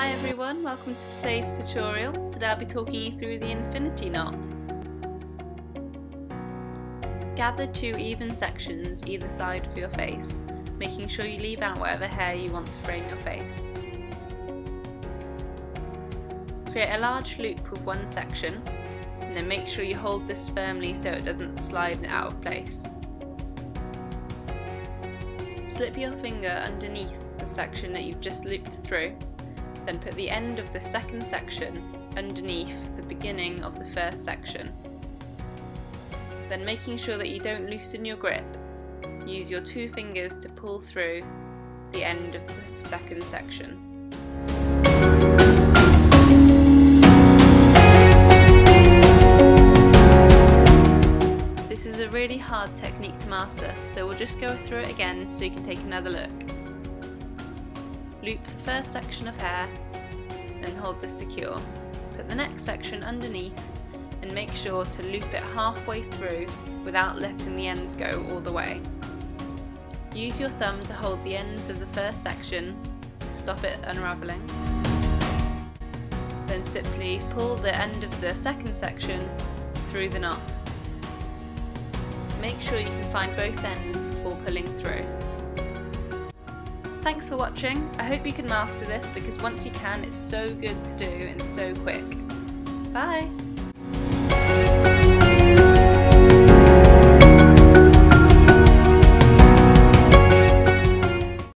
Hi everyone, welcome to today's tutorial. Today I'll be talking you through the infinity knot. Gather two even sections either side of your face, making sure you leave out whatever hair you want to frame your face. Create a large loop with one section, and then make sure you hold this firmly so it doesn't slide out of place. Slip your finger underneath the section that you've just looped through, then put the end of the second section underneath the beginning of the first section. Then, making sure that you don't loosen your grip, use your two fingers to pull through the end of the second section. This is a really hard technique to master, so we'll just go through it again so you can take another look. Loop the first section of hair and hold this secure. Put the next section underneath and make sure to loop it halfway through without letting the ends go all the way. Use your thumb to hold the ends of the first section to stop it unravelling. Then simply pull the end of the second section through the knot. Make sure you can find both ends before pulling through. Thanks for watching. I hope you can master this because once you can, it's so good to do and so quick. Bye!